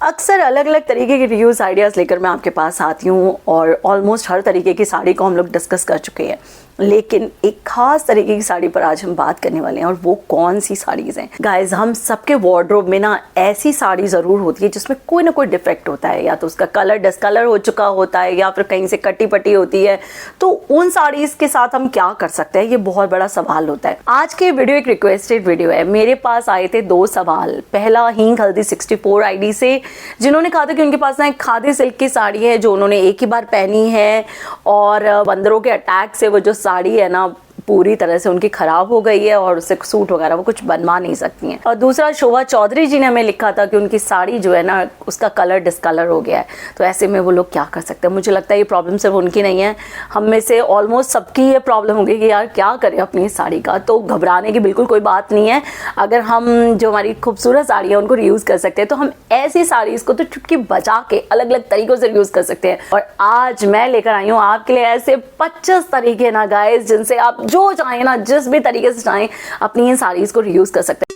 अक्सर अलग अलग तरीके के रियूज़ आइडियाज़ लेकर मैं आपके पास आती हूँ और ऑलमोस्ट हर तरीके की साड़ी को हम लोग डिस्कस कर चुके हैं, लेकिन एक खास तरीके की साड़ी पर आज हम बात करने वाले हैं। और वो कौन सी साड़ीज़ हैं गाइज? हम सबके वार्डरोब में ना ऐसी साड़ी ज़रूर होती है जिसमें कोई ना कोई डिफेक्ट होता है, या तो उसका कलर डिसकलर हो चुका होता है या फिर कहीं से कटी पटी होती है। तो उन साड़ीज़ के साथ हम क्या कर सकते हैं, ये बहुत बड़ा सवाल होता है। आज के वीडियो एक रिक्वेस्टेड वीडियो है। मेरे पास आए थे 2 सवाल। पहला हींग हल्दी 64 आईडी से, जिन्होंने कहा था कि उनके पास ना एक खादी सिल्क की साड़ी है जो उन्होंने एक ही बार पहनी है और बंदरों के अटैक से वो जो साड़ी है ना पूरी तरह से उनकी खराब हो गई है और उससे सूट वगैरह वो कुछ बनवा नहीं सकती हैं। और दूसरा शोभा चौधरी जी ने हमें लिखा था कि उनकी साड़ी जो है ना उसका कलर डिसकलर हो गया है। तो ऐसे में वो लोग क्या कर सकते हैं? मुझे लगता है ये प्रॉब्लम सिर्फ उनकी नहीं है, हम में से ऑलमोस्ट सबकी ये प्रॉब्लम होगी कि यार क्या करें अपनी साड़ी का। तो घबराने की बिल्कुल कोई बात नहीं है। अगर हम जो हमारी खूबसूरत साड़ी है उनको रीयूज़ कर सकते हैं तो हम ऐसी साड़ीज़ को तो चुटकी बजा के अलग अलग तरीकों से यूज़ कर सकते हैं। और आज मैं लेकर आई हूँ आपके लिए ऐसे 25 तरीके ना गाइस, जिनसे आप जो चाहें ना, जिस भी तरीके से चाहें, अपनी इन साड़ीज को रीयूज कर सकते हैं।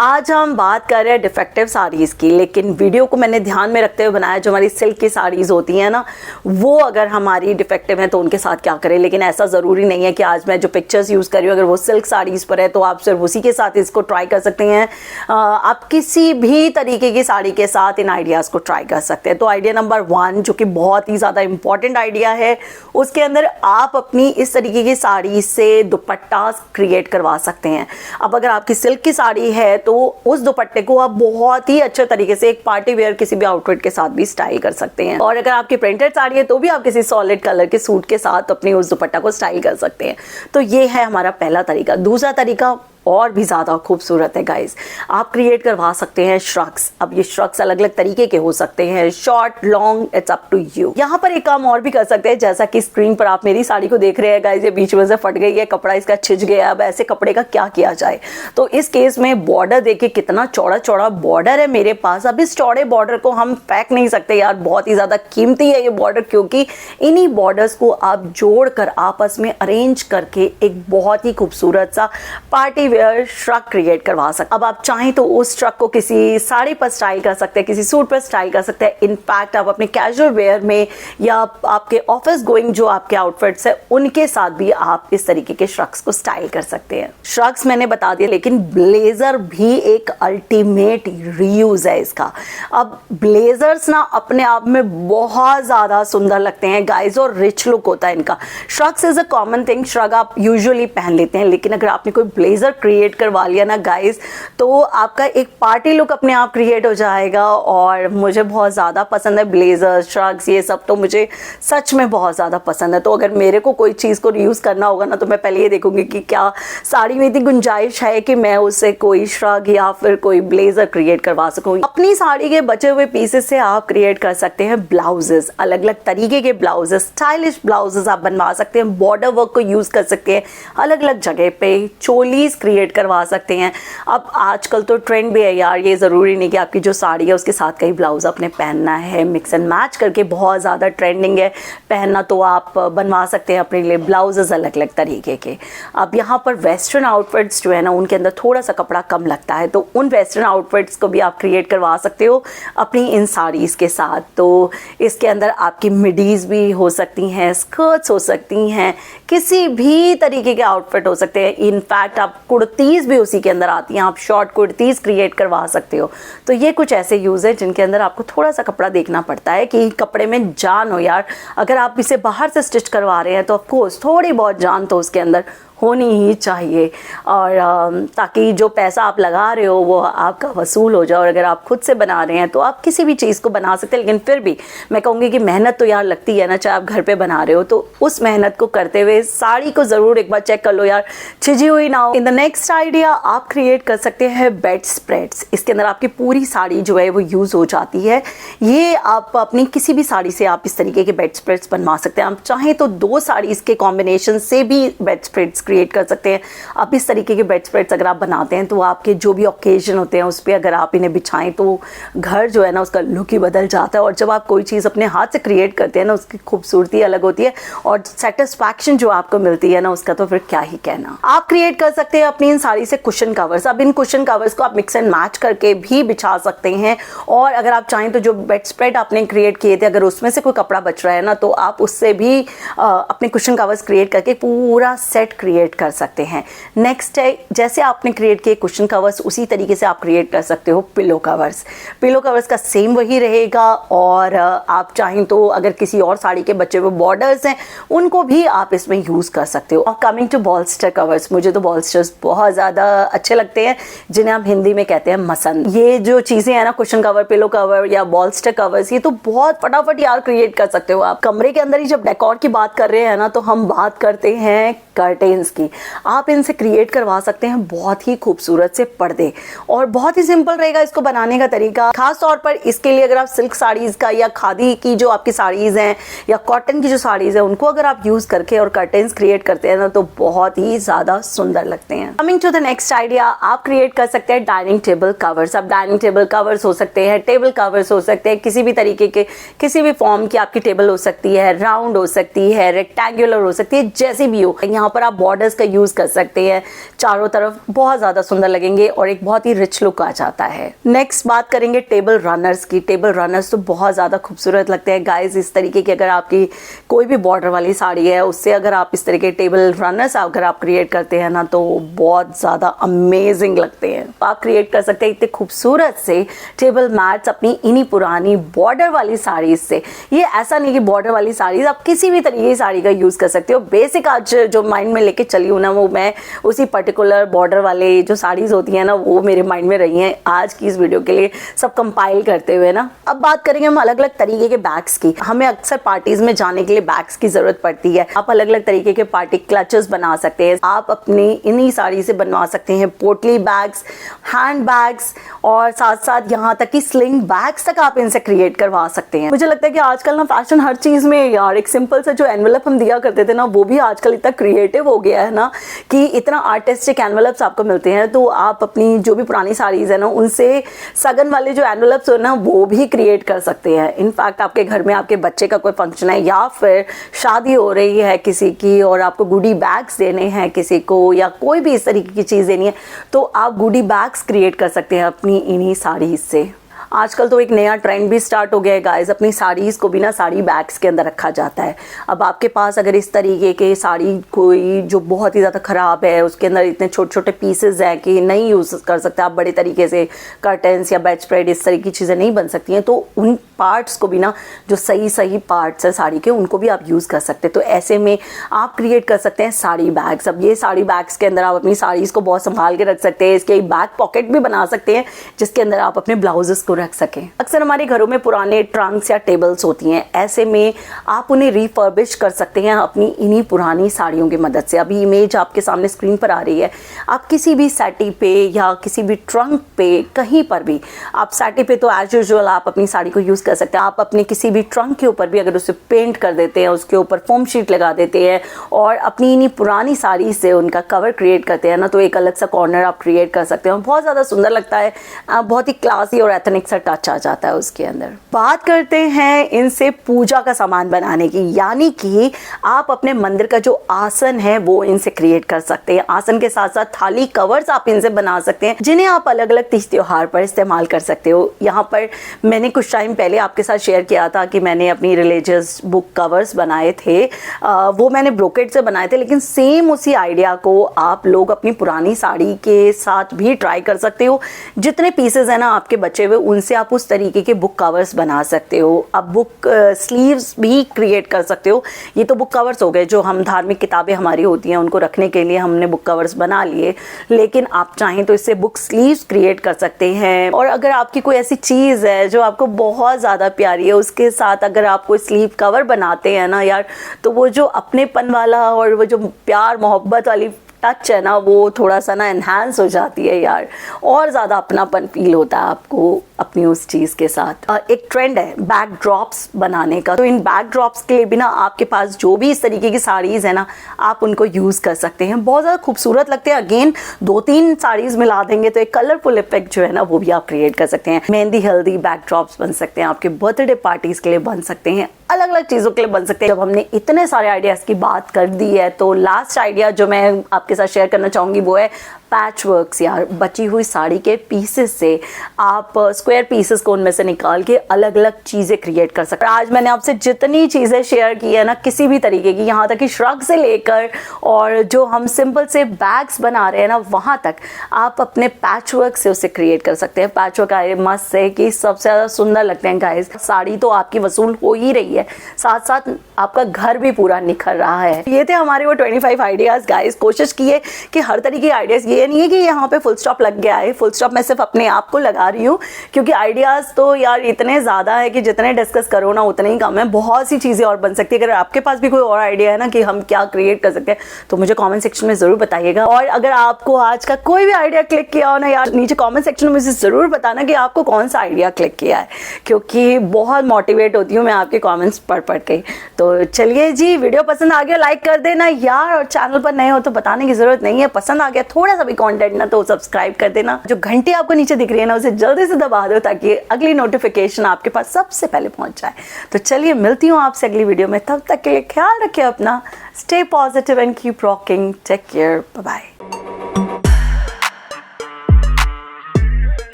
आज हम बात कर रहे हैं डिफेक्टिव साड़ीज़ की, लेकिन वीडियो को मैंने ध्यान में रखते हुए बनाया जो हमारी सिल्क की साड़ीज़ होती हैं ना, वो अगर हमारी डिफेक्टिव हैं तो उनके साथ क्या करें। लेकिन ऐसा ज़रूरी नहीं है कि आज मैं जो पिक्चर्स यूज़ कर रही हूँ अगर वो सिल्क साड़ीज़ पर है तो आप सिर्फ उसी के साथ इसको ट्राई कर सकते हैं। आप किसी भी तरीके की साड़ी के साथ इन आइडियाज़ को ट्राई कर सकते हैं। तो आइडिया नंबर 1 जो कि बहुत ही ज़्यादा इंपॉर्टेंट आइडिया है, उसके अंदर आप अपनी इस तरीके की साड़ी से दुपट्टा क्रिएट करवा सकते हैं। अब अगर आपकी सिल्क की साड़ी है तो उस दुपट्टे को आप बहुत ही अच्छे तरीके से एक पार्टी वेयर किसी भी आउटफिट के साथ भी स्टाइल कर सकते हैं। और अगर आपकी प्रिंटेड साड़ी है तो भी आप किसी सॉलिड कलर के सूट के साथ अपनी उस दुपट्टा को स्टाइल कर सकते हैं। तो ये है हमारा पहला तरीका। दूसरा तरीका और भी ज़्यादा खूबसूरत है गाइस। आप क्रिएट करवा सकते हैं श्रग्स। अब ये श्रग्स अलग अलग तरीके के हो सकते हैं, short, long, it's up to you. यहाँ पर एक काम और भी कर सकते हैं, जैसा कि स्क्रीन पर आप मेरी साड़ी को देख रहे हैं गाइस, ये बीच में से फट गई है, कपड़ा इसका छिज गया। अब ऐसे कपड़े का क्या किया जाए? तो इस केस में बॉर्डर देखिए कितना चौड़ा चौड़ा बॉर्डर है मेरे पास। अब इस चौड़े बॉर्डर को हम फेंक नहीं सकते यार, बहुत ही ज़्यादा कीमती है ये बॉर्डर, क्योंकि इन्हीं बॉर्डर्स को आप जोड़ कर आपस में अरेंज करके एक बहुत ही खूबसूरत सा पार्टी श्रग क्रिएट करवा सकते। अब आप चाहें तो उस श्रग को किसी साड़ी पर स्टाइल कर सकते हैं, किसी सूट पर स्टाइल कर सकते हैं। इनफैक्ट आप अपने कैजुअल वेयर में या आपके ऑफिस गोइंग जो आपके आउटफिट्स है उनके साथ भी आप इस तरीके के श्रग्स को स्टाइल कर सकते हैं। श्रग्स मैंने बता दिया, लेकिन ब्लेजर भी एक अल्टीमेट रीयूज है इसका। अब ब्लेजर्स ना अपने आप में बहुत ज्यादा सुंदर लगते हैं गाइज और रिच लुक होता है इनका। Shrugs is a common thing, shrug आप यूजुअली पहन लेते हैं, लेकिन अगर आपने कोई ब्लेजर क्रिएट करवा लिया ना गाइस तो आपका एक पार्टी लुक अपने आप क्रिएट हो जाएगा। और मुझे बहुत ज़्यादा पसंद है ब्लेजर, श्रग्स, ये सब तो मुझे सच में बहुत ज़्यादा पसंद है। तो अगर मेरे को कोई चीज़ को रीयूज़ करना होगा ना तो मैं पहले ये देखूंगी कि क्या साड़ी में इतनी गुंजाइश है कि मैं उससे कोई श्रग या फिर कोई ब्लेजर क्रिएट करवा सकूँ। अपनी साड़ी के बचे हुए पीसेस से आप क्रिएट कर सकते हैं ब्लाउजेस, अलग अलग तरीके के ब्लाउजेस, स्टाइलिश ब्लाउजेस आप बनवा सकते हैं। बॉर्डर वर्क को यूज़ कर सकते हैं, अलग अलग जगह पे चोलीज क्रिएट करवा सकते हैं। अब आजकल तो ट्रेंड भी है यार, ये ज़रूरी नहीं कि आपकी जो साड़ी है उसके साथ कई ब्लाउज आपने पहनना है। मिक्स एंड मैच करके बहुत ज़्यादा ट्रेंडिंग है पहनना, तो आप बनवा सकते हैं अपने लिए ब्लाउजेस अलग अलग तरीके के। अब यहाँ पर वेस्टर्न आउटफिट्स जो है ना उनके अंदर थोड़ा सा कपड़ा कम लगता है, तो उन वेस्टर्न आउटफिट्स को भी आप क्रिएट करवा सकते हो अपनी इन साड़ीज़ के साथ। तो इसके अंदर आपकी मिडीज़ भी हो सकती हैं, स्कर्ट्स हो सकती हैं, किसी भी तरीके के आउटफिट हो सकते हैं। इनफैक्ट आप कुर्तीज़ भी उसी के अंदर आती हैं, आप शॉर्ट कुर्तीज़ क्रिएट करवा सकते हो। तो ये कुछ ऐसे यूज़ है जिनके अंदर आपको थोड़ा सा कपड़ा देखना पड़ता है कि कपड़े में जान हो यार। अगर आप इसे बाहर से स्टिच करवा रहे हैं तो ऑफकोर्स थोड़ी बहुत जान तो उसके अंदर होनी ही चाहिए, और ताकि जो पैसा आप लगा रहे हो वो आपका वसूल हो जाए। और अगर आप खुद से बना रहे हैं तो आप किसी भी चीज़ को बना सकते हैं, लेकिन फिर भी मैं कहूँगी कि मेहनत तो यार लगती है ना, चाहे आप घर पे बना रहे हो तो उस मेहनत को करते हुए साड़ी को ज़रूर एक बार चेक कर लो यार, छिजी हुई ना हो। इन द नेक्स्ट आइडिया आप क्रिएट कर सकते हैं बेड स्प्रेड्स। इसके अंदर आपकी पूरी साड़ी जो है वो यूज़ हो जाती है। ये आप अपनी किसी भी साड़ी से आप इस तरीके के बेड स्प्रेड्स बनवा सकते हैं। आप चाहें तो 2 साड़ीज़ के कॉम्बिनेशन से भी बेड स्प्रेड्स क्रिएट कर सकते हैं। अब इस तरीके के बेड स्प्रेड्स अगर आप बनाते हैं तो आपके जो भी ओकेजन होते हैं उस पर अगर आप इन्हें बिछाएं तो घर जो है ना उसका लुक ही बदल जाता है। और जब आप कोई चीज़ अपने हाथ से क्रिएट करते हैं ना उसकी खूबसूरती अलग होती है, और सेटिस्फैक्शन जो आपको मिलती है ना उसका तो फिर क्या ही कहना। आप क्रिएट कर सकते हैं अपनी इन साड़ी से कुशन कवर्स। अब इन कुशन कवर्स को आप मिक्स एंड मैच करके भी बिछा सकते हैं, और अगर आप चाहें तो जो बेड स्प्रेड आपने क्रिएट किए थे अगर उसमें से कोई कपड़ा बच रहा है ना तो आप उससे भी अपने कुशन कवर्स क्रिएट करके पूरा सेट क्रिएट कर सकते हैं। नेक्स्ट है, जैसे आपने क्रिएट किए कुशन कवर्स उसी तरीके से आप क्रिएट कर सकते हो पिलो कवर्स। पिलो कवर्स का सेम वही रहेगा, और आप चाहें तो अगर किसी और साड़ी के बचे हुए बॉर्डर्स हैं उनको भी आप इसमें यूज़ कर सकते हो। और कमिंग टू बॉल्स्टर कवर्स, मुझे तो बॉल्स्टर्स बहुत ज़्यादा अच्छे लगते हैं, जिन्हें आप हिंदी में कहते हैं मसंद। ये जो चीज़ें हैं ना, कुशन कवर, पिलो कवर या बॉल्स्टर कवर्स, ये तो बहुत फटाफट यार क्रिएट कर सकते हो आप। कमरे के अंदर ही जब डेकोर की बात कर रहे हैं ना तो हम बात करते हैं कर्टेन्स की। आप इनसे क्रिएट करवा सकते हैं बहुत ही खूबसूरत से पर्दे, और बहुत ही सिंपल रहेगा इसको बनाने का तरीका। खास तौर पर इसके लिए अगर आप सिल्क साड़ीज़ का या खादी की जो आपकी साड़ीज़ हैं या कॉटन की जो साड़ीज़ हैं उनको अगर आप यूज़ करके और कर्टेन्स क्रिएट करते हैं ना तो बहुत ही ज़्यादा सुंदर लगते हैं। Coming to the next idea, आप क्रिएट कर सकते हैं डाइनिंग टेबल कवर्स। अब डाइनिंग टेबल कवर्स हो सकते हैं, टेबल कवर्स हो सकते हैं, किसी भी तरीके के किसी भी फॉर्म की आपकी टेबल हो सकती है, राउंड हो सकती है, रेक्टेंगुलर हो सकती है, जैसी भी हो। यहाँ पर आप बॉर्डर्स का यूज़ कर सकते हैं, चारों तरफ बहुत ज़्यादा सुंदर लगेंगे और एक बहुत ही रिच लुक आ जाता है। नेक्स्ट बात करेंगे टेबल रनर्स की। टेबल रनर्स तो बहुत ज़्यादा खूबसूरत लगते हैं गाइज। इस तरीके की अगर आपकी कोई भी बॉर्डर वाली साड़ी है उससे अगर आप इस तरीके टेबल रनर्स अगर आप क्रिएट करते हैं ना तो बहुत ज़्यादा अमेजिंग लगते हैं। आप क्रिएट कर सकते हैं इतने खूबसूरत से टेबल मैट्स अपनी इन्हीं पुरानी बॉर्डर वाली साड़ीज से। ये ऐसा नहीं कि बॉर्डर वाली साड़ीज, आप किसी भी तरीके की साड़ी का यूज़ कर सकते हो। बेसिक आज जो माइंड में लेके चली हूँ ना वो मैं उसी पर्टिकुलर बॉर्डर वाले जो साड़ीज होती हैं ना वो मेरे माइंड में रही हैं आज की इस वीडियो के लिए सब कंपाइल करते हुए ना। अब बात करेंगे हम अलग अलग तरीके के बैग्स की। हमें अक्सर पार्टीज में जाने के लिए बैग्स की जरूरत पड़ती है। आप अलग अलग तरीके के पार्टी क्लचेस बना सकते हैं। आप अपनी इन्हीं साड़ी से बनवा सकते हैं पोटली बैग्स, हैंड बैग्स, और साथ साथ यहाँ तक कि स्लिंग बैग्स तक आप इनसे क्रिएट करवा सकते हैं। मुझे लगता है कि आजकल ना फैशन हर चीज में यार, एक सिंपल सा जो एनवेलप हम दिया करते थे ना वो भी आजकल इतना क्रिएटिव हो गया है ना कि इतना आर्टिस्टिक एनवेलप्स आपको मिलते हैं। तो आप अपनी जो भी पुरानी साड़ीज है ना उनसे सगन वाले जो एनवेलप्स हो ना वो भी क्रिएट कर सकते हैं। इनफैक्ट आपके घर में आपके बच्चे का कोई फंक्शन है या फिर शादी हो रही है किसी की और आपको गुडी बैग्स देने हैं किसी को या कोई भी इस तरीके की चीज़ देनी है तो आप गुडी बैग्स क्रिएट कर सकते हैं अपनी इन्हीं साड़ीज से। आजकल तो एक नया ट्रेंड भी स्टार्ट हो गया है गाइस, अपनी साड़ीज़ को भी ना साड़ी बैग्स के अंदर रखा जाता है। अब आपके पास अगर इस तरीके के साड़ी कोई जो बहुत ही ज़्यादा ख़राब है, उसके अंदर इतने छोटे छोटे पीसेज हैं कि नहीं यूज़ कर सकते आप बड़े तरीके से, कर्टन्स या बेड स्प्रेड इस तरह की चीज़ें नहीं बन सकती हैं, तो उन पार्ट्स को भी ना जो सही सही पार्ट्स है साड़ी के उनको भी आप यूज़ कर सकते हैं। तो ऐसे में आप क्रिएट कर सकते हैं साड़ी बैग्स। अब ये साड़ी बैग्स के अंदर आप अपनी साड़ीज़ को बहुत संभाल के रख सकते हैं। इसके एक बैक पॉकेट भी बना सकते हैं जिसके अंदर आप अपने ब्लाउजेस को रख सकें। अक्सर हमारे घरों में पुराने ट्रंक्स या टेबल्स होती हैं, ऐसे में आप उन्हें रिफर्बिश कर सकते हैं अपनी इन्हीं पुरानी साड़ियों की मदद से। अभी इमेज आपके सामने स्क्रीन पर आ रही है। आप किसी भी सेटी पे या किसी भी ट्रंक पे कहीं पर भी, आप सेटी पे तो एज यूजुअल आप अपनी साड़ी को यूज़ कर सकते हैं। आप अपने किसी भी ट्रंक के ऊपर भी अगर उसे पेंट कर देते हैं, उसके ऊपर फोम शीट लगा देते हैं और अपनी इन्हीं पुरानी साड़ी से उनका कवर क्रिएट करते हैं ना तो एक अलग सा कॉर्नर आप क्रिएट कर सकते हैं। बहुत ज़्यादा सुंदर लगता है, बहुत ही क्लासी और एथनिक सा टच आ जाता है उसके अंदर। बात करते हैं इनसे पूजा का सामान बनाने की, यानी कि आप अपने मंदिर का जो आसन है वो इनसे क्रिएट कर सकते हैं। आसन के साथ साथ थाली कवर्स आप इनसे बना सकते हैं जिन्हें आप अलग अलग तीज त्योहार पर इस्तेमाल कर सकते हो। यहाँ पर मैंने कुछ टाइम पहले आपके साथ शेयर किया था कि मैंने अपनी रिलीजियस बुक कवर्स बनाए थे, वो मैंने ब्रोकेट से बनाए थे, लेकिन सेम उसी आइडिया को आप लोग अपनी पुरानी साड़ी के साथ भी ट्राई कर सकते हो। जितने पीसेस हैं ना आपके बचे हुए, उनसे आप उस तरीके के बुक कवर्स बना सकते हो। आप बुक स्लीव्स भी क्रिएट कर सकते हो। ये तो बुक कवर्स हो गए, जो हम धार्मिक किताबें हमारी होती हैं उनको रखने के लिए हमने बुक कवर्स बना लिए, लेकिन आप चाहें तो इससे बुक स्लीव्स क्रिएट कर सकते हैं। और अगर आपकी कोई ऐसी चीज़ है जो आपको बहुत ज़्यादा प्यारी है, उसके साथ अगर आप कोई स्लीव कवर बनाते हैं ना यार, तो वो जो अपनेपन वाला और वो जो प्यार मोहब्बत वाली टच है ना, वो थोड़ा सा ना एनहांस हो जाती है यार, और ज़्यादा अपनापन फील होता है आपको अपनी उस चीज़ के साथ। एक ट्रेंड है बैक ड्रॉप्स बनाने का, तो इन बैक ड्रॉप्स के लिए भी ना आपके पास जो भी इस तरीके की साड़ीज़ है ना, आप उनको यूज़ कर सकते हैं। बहुत ज़्यादा खूबसूरत लगते हैं। अगेन 2-3 साड़ीज़ मिला देंगे तो एक कलरफुल इफेक्ट जो है ना वो भी आप क्रिएट कर सकते हैं। मेहंदी हल्दी बैक ड्रॉप्स बन सकते हैं, आपके बर्थडे पार्टीज़ के लिए बन सकते हैं, अलग अलग चीज़ों के लिए बन सकते हैं। जब हमने इतने सारे आइडियाज़ की बात कर दी है, तो लास्ट आइडिया जो मैं आपके साथ शेयर करना चाहूँगी वो है पैच वर्क्स। यार बची हुई साड़ी के पीसेस से आप स्क्वायर पीसेस को उनमें से निकाल के अलग अलग चीज़ें क्रिएट कर सकते हैं। आज मैंने आपसे जितनी चीज़ें शेयर की है ना, किसी भी तरीके की, यहाँ तक कि श्रग से लेकर और जो हम सिंपल से बैग्स बना रहे हैं ना, वहाँ तक आप अपने पैच वर्क से उसे क्रिएट कर सकते हैं। पैच वर्क आए मस्त है कि सबसे ज़्यादा सुंदर लगते हैं गाइस। साड़ी तो आपकी वसूल हो ही रही है, साथ साथ आपका घर भी पूरा निखर रहा है। ये थे हमारे वो 25 आइडियाज़ गाइस। कोशिश कीजिए कि हर तरीके के आइडियाज़, ये नहीं है कि यहाँ पे फुल स्टॉप लग गया है, फुल स्टॉप मैं सिर्फ अपने आप को लगा रही हूँ, क्योंकि आइडियाज़ तो यार इतने ज़्यादा है कि जितने डिस्कस करो ना उतने ही कम है। बहुत सी चीज़ें और बन सकती है। अगर आपके पास भी कोई और आइडिया है ना कि हम क्या क्रिएट कर सकते हैं, तो मुझे कॉमेंट सेक्शन में ज़रूर बताइएगा। और अगर आपको आज का कोई भी आइडिया क्लिक किया हो ना यार, नीचे कॉमेंट सेक्शन में मुझे ज़रूर बताना कि आपको कौन सा आइडिया क्लिक किया है, क्योंकि बहुत मोटिवेट होती हूँ मैं आपके कॉमेंट्स पढ़ के। तो चलिए जी, वीडियो पसंद आ गया लाइक कर देना यार, और चैनल पर नए हो तो बताने की ज़रूरत नहीं है। पसंद आ गया थोड़ा सा भी कंटेंट ना, तो सब्सक्राइब कर देना। जो घंटी आपको नीचे दिख रही है ना, उसे जल्दी से दबा दो ताकि अगली नोटिफिकेशन आपके पास सबसे पहले पहुंच जाए। तो चलिए मिलती हूँ आपसे अगली वीडियो में, तब तक के लिए ख्याल रखिए अपना। Stay positive and keep rocking. Take care, bye bye.